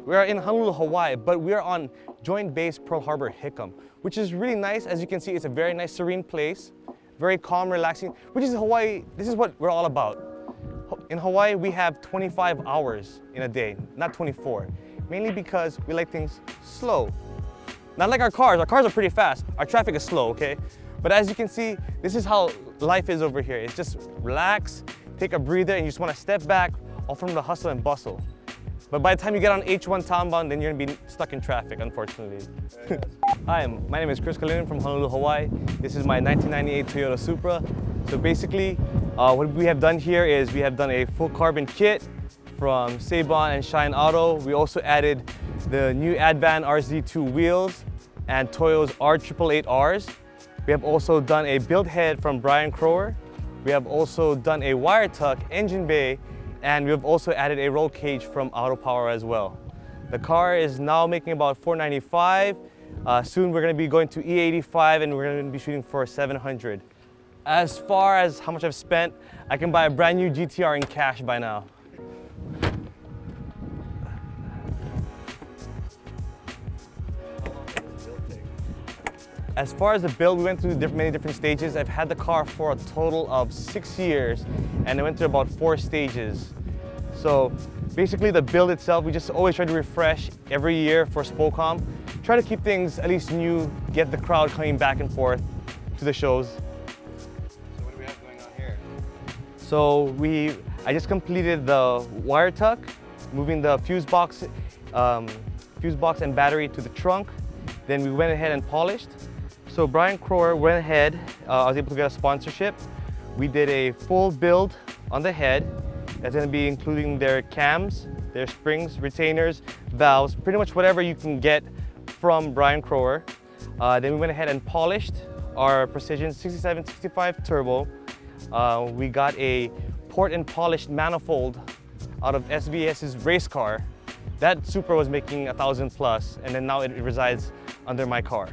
We are in Honolulu, Hawaii, but we are on Joint Base Pearl Harbor Hickam, which is really nice. As you can see, it's a very nice, serene place, very calm, relaxing, which is Hawaii. This is what we're all about. In Hawaii, we have 25 hours in a day, not 24, mainly because we like things slow. Not like our cars are pretty fast. Our traffic is slow, okay? But as you can see, this is how life is over here. It's just relax, take a breather, and you just want to step back all from the hustle and bustle. But by the time you get on H1 townbound, then you're gonna be stuck in traffic, unfortunately. Hi, my name is Calimlim from Honolulu, Hawaii. This is my 1998 Toyota Supra. So basically, what we have done here is we have done a full carbon kit from Saban and Shine Auto. We also added the new Advan RZ2 wheels and Toyo's R888Rs. We have also done a build head from Brian Crower. We have also done a wire tuck engine bay, and we have also added a roll cage from Auto Power as well. The car is now making about $495. Soon we're going to be going to E85 and we're going to be shooting for 700. As far as how much I've spent, I can buy a brand new GTR in cash by now. As far as the build, we went through many different stages. I've had the car for a total of 6 years, and I went through about 4 stages. So basically the build itself, we just always try to refresh every year for Spocom. Try to keep things at least new, get the crowd coming back and forth to the shows. So what do we have going on here? So I just completed the wire tuck, moving the fuse box and battery to the trunk. Then we went ahead and polished. So Brian Crower went ahead, I was able to get a sponsorship. We did a full build on the head. That's going to be including their cams, their springs, retainers, valves, pretty much whatever you can get from Brian Crower. Then we went ahead and polished our Precision 6765 Turbo. We got a port and polished manifold out of SVS's race car. That Supra was making 1,000 plus, and then now it resides under my car.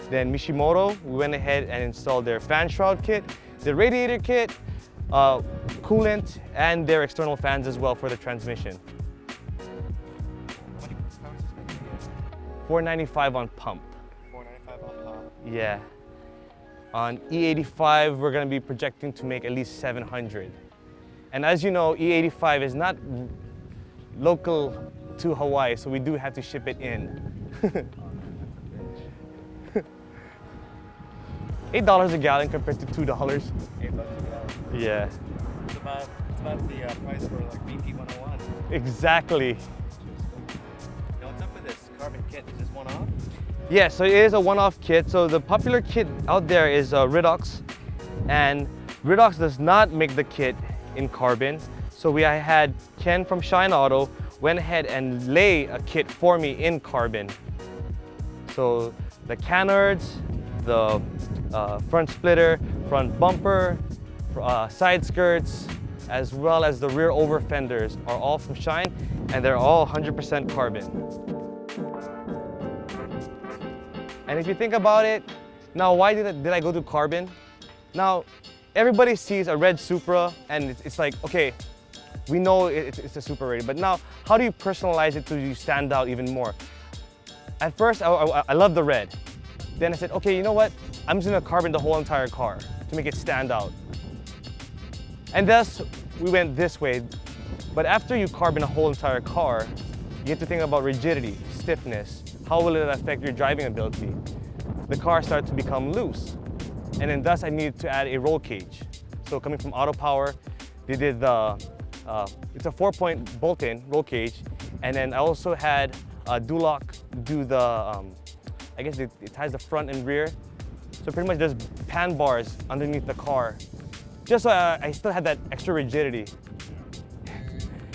Then Mishimoto, we went ahead and installed their fan shroud kit, the radiator kit, coolant, and their external fans as well for the transmission. $495 on pump. $495 on pump. Yeah. On E85, we're going to be projecting to make at least 700. And as you know, E85 is not local to Hawaii, so we do have to ship it in. $8 a gallon compared to $2. $8 a gallon. Yeah. It's about the price for like BP 101. Exactly. Now what's up with this carbon kit? Is this one-off? Yeah, so it is a one-off kit. So the popular kit out there is Ridox, and Ridox does not make the kit in carbon. So I had Ken from Shine Auto went ahead and lay a kit for me in carbon. So the canards, the front splitter, front bumper, side skirts, as well as the rear over fenders are all from Shine, and they're all 100% carbon. And if you think about it, now why did I go to carbon? Now, everybody sees a red Supra and it's like, okay, we know it's a Supra already, but now how do you personalize it to stand out even more? At first, I loved the red. Then I said, okay, you know what? I'm just gonna carbon the whole entire car to make it stand out. And thus, we went this way. But after you carbon a whole entire car, you have to think about rigidity, stiffness. How will it affect your driving ability? The car started to become loose. And then thus I needed to add a roll cage. So coming from Auto Power, they did it's a 4-point bolt-in roll cage. And then I also had Duloc do the, I guess it ties the front and rear. So pretty much there's pan bars underneath the car. Just so I still had that extra rigidity.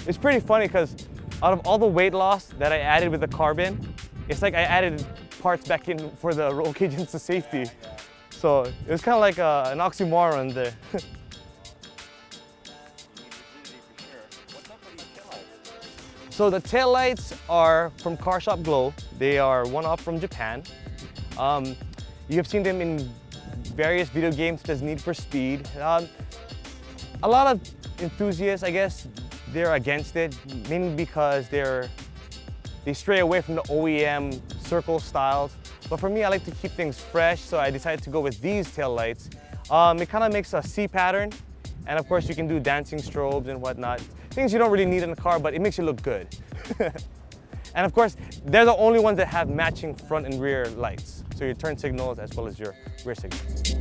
It's pretty funny because out of all the weight loss that I added with the carbon, it's like I added parts back in for the roll cage into safety. So it was kind of like an oxymoron there. So the taillights are from Car Shop Glow. They are one-off from Japan. You have seen them in various video games such as Need for Speed. A lot of enthusiasts, I guess, they're against it, mainly because they're They stray away from the OEM circle styles. But for me, I like to keep things fresh, so I decided to go with these tail lights. It kind of makes a C pattern, and of course you can do dancing strobes and whatnot. Things you don't really need in a car, but it makes you look good. And of course, they're the only ones that have matching front and rear lights. So your turn signals as well as your rear signals.